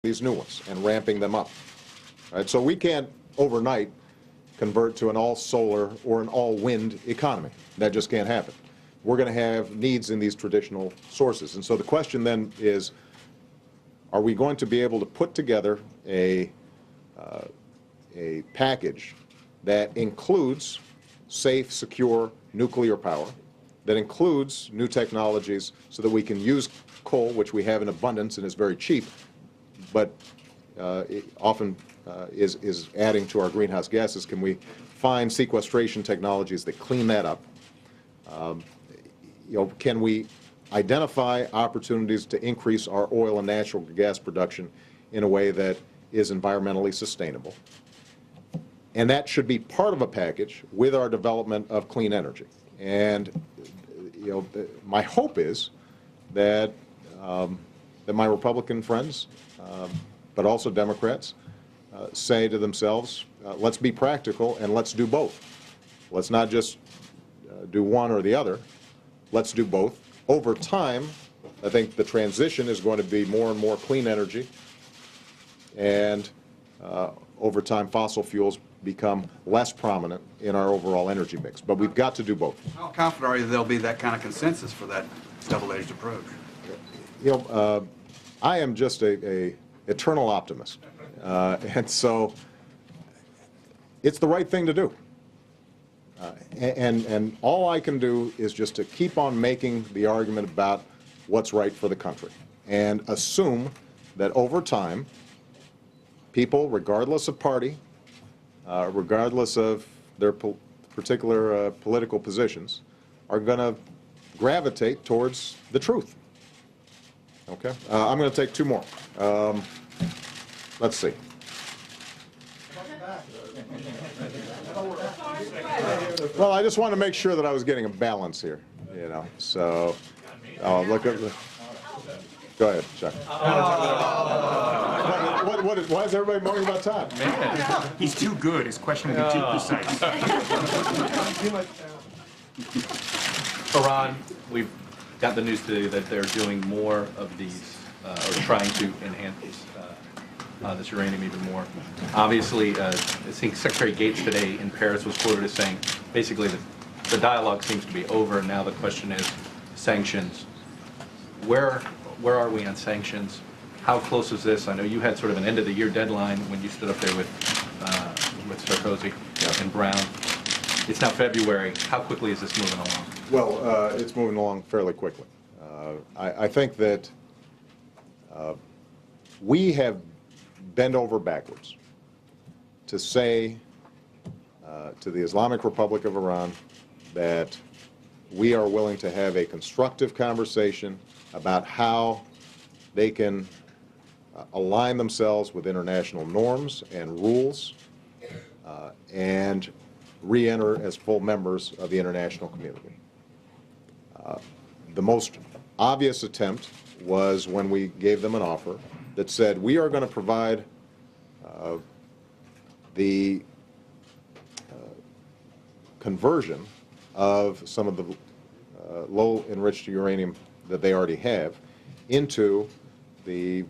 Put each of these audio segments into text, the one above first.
these new ones and ramping them up. Right? So we can't overnight convert to an all-solar or an all-wind economy. That just can't happen. We're going to have needs in these traditional sources. And so the question then is, are we going to be able to put together a package that includes safe, secure nuclear power, that includes new technologies so that we can use coal, which we have in abundance and is very cheap, but it often is adding to our greenhouse gases? Can we find sequestration technologies that clean that up? Can we identify opportunities to increase our oil and natural gas production in a way that is environmentally sustainable? And that should be part of a package with our development of clean energy. And my hope is that that my Republican friends, but also Democrats, say to themselves, let's be practical and let's do both. Let's not just do one or the other. Let's do both. Over time, I think the transition is going to be more and more clean energy, and over time, fossil fuels become less prominent in our overall energy mix. But we've got to do both. How confident are you there'll be that kind of consensus for that double-edged approach? I am just a eternal optimist, and so it's the right thing to do. And all I can do is just to keep on making the argument about what's right for the country, and assume that over time, people, regardless of party, regardless of their particular political positions, are going to gravitate towards the truth. Okay? I'm going to take two more. Let's see. Well, I just want to make sure that I was getting a balance here, So, look at the. Go ahead, Chuck. Why is everybody moaning about time? Man, he's too good. His question will be too precise. Iran, we've got the news today that they're doing more of these, or trying to enhance this uranium even more. Obviously, I think Secretary Gates today in Paris was quoted as saying, basically, the dialogue seems to be over. Now the question is sanctions. Where are we on sanctions? How close is this? I know you had sort of an end-of-the-year deadline when you stood up there with Sarkozy and Brown. It's now February. How quickly is this moving along? Well, it's moving along fairly quickly. I think that we have bent over backwards to say to the Islamic Republic of Iran that we are willing to have a constructive conversation about how they can align themselves with international norms and rules and re-enter as full members of the international community. The most obvious attempt was when we gave them an offer that said we are going to provide the conversion of some of the low enriched uranium that they already have into the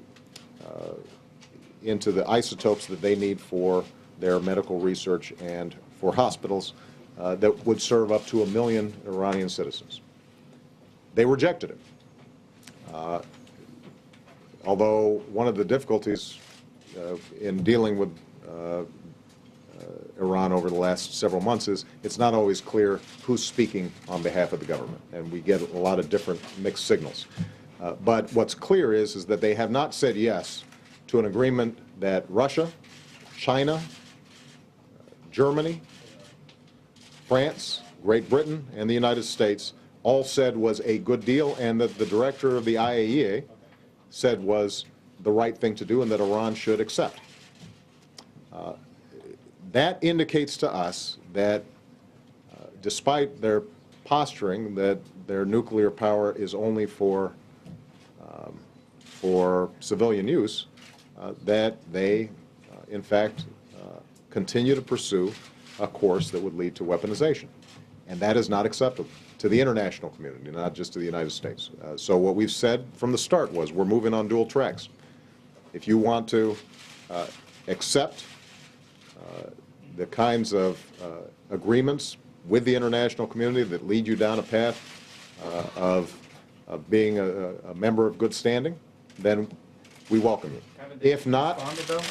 isotopes that they need for their medical research and for hospitals that would serve up to 1 million Iranian citizens. They rejected it. Although one of the difficulties in dealing with Iran over the last several months is it's not always clear who's speaking on behalf of the government, and we get a lot of different mixed signals. But what's clear is that they have not said yes to an agreement that Russia, China, Germany, France, Great Britain, and the United States all said was a good deal, and that the director of the IAEA said was the right thing to do and that Iran should accept. That indicates to us that despite their posturing that their nuclear power is only for civilian use, that they, in fact, continue to pursue a course that would lead to weaponization. And that is not acceptable to the international community, not just to the United States. So what we've said from the start was we're moving on dual tracks. if you want to accept the kinds of agreements with the international community that lead you down a path of being a member of good standing, then we welcome you. If not,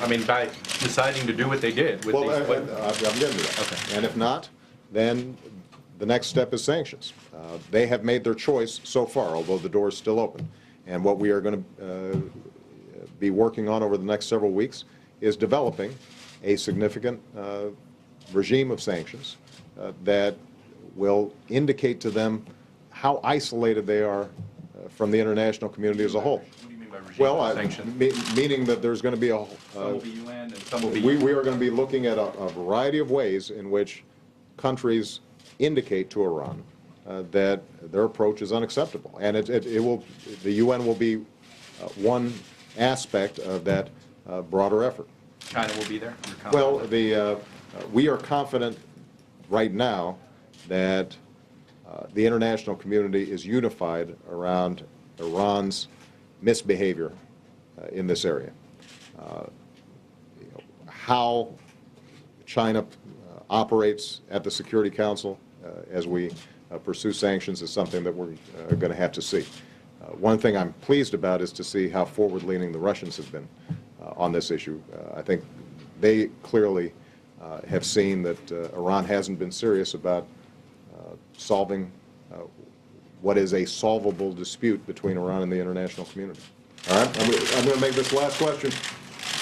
I mean, by deciding to do what they did with well, these. I'm getting to that. Okay. And if not, then the next step is sanctions. They have made their choice so far, although the door is still open. And what we are going to be working on over the next several weeks is developing a significant regime of sanctions that will indicate to them how isolated they are from the international community as a whole. What do you mean by regime Well, sanctions? meaning that there's going to be a Some will be UN and some will be. we are going to be looking at a variety of ways in which countries indicate to Iran that their approach is unacceptable. And it will, the UN will be one aspect of that broader effort. China will be there? You're confident? Well, we are confident right now that the international community is unified around Iran's misbehavior in this area. How China operates at the Security Council as we pursue sanctions is something that we're going to have to see. One thing I'm pleased about is to see how forward-leaning the Russians have been on this issue. I think they clearly have seen that Iran hasn't been serious about solving what is a solvable dispute between Iran and the international community. All right, I'm going to make this last question,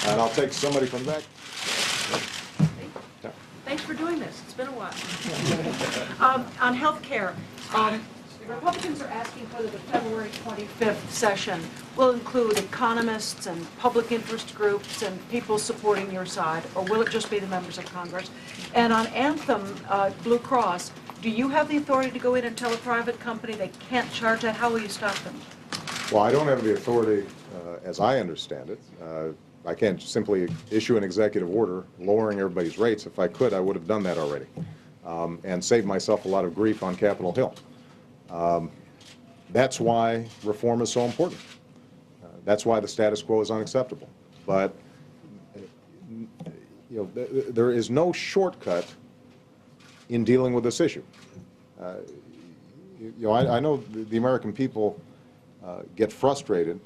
and I'll take somebody from the back. Thanks for doing this. It's been a while. On health care, the Republicans are asking whether the February 25th session will include economists and public interest groups and people supporting your side, or will it just be the members of Congress? And on Anthem Blue Cross, do you have the authority to go in and tell a private company they can't charge that? How will you stop them? Well, I don't have the authority, as I understand it. I can't simply issue an executive order lowering everybody's rates. If I could, I would have done that already and saved myself a lot of grief on Capitol Hill. That's why reform is so important. That's why the status quo is unacceptable. But there is no shortcut in dealing with this issue. I know the American people get frustrated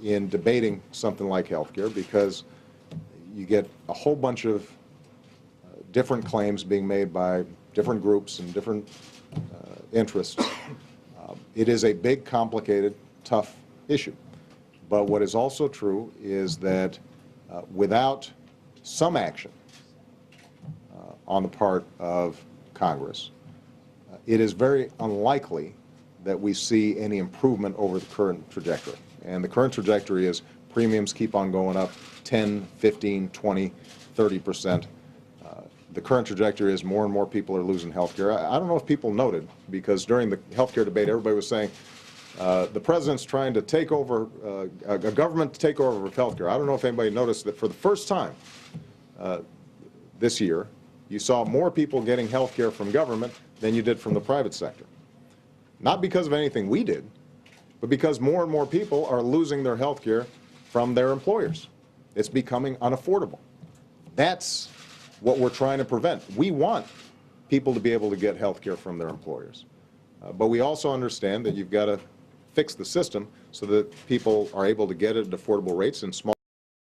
in debating something like health care because you get a whole bunch of different claims being made by different groups and different interests. It is a big, complicated, tough issue. But what is also true is that without some action on the part of Congress, it is very unlikely that we see any improvement over the current trajectory. And the current trajectory is premiums keep on going up 10, 15, 20, 30%. The current trajectory is more and more people are losing health care. I don't know if people noted, because during the health care debate, everybody was saying, the president's trying to take over, a government to take over with health care. I don't know if anybody noticed that for the first time this year, you saw more people getting health care from government than you did from the private sector. Not because of anything we did, but because more and more people are losing their health care from their employers. It's becoming unaffordable. That's what we're trying to prevent. We want people to be able to get health care from their employers. But we also understand that you've got to fix the system so that people are able to get it at affordable rates and small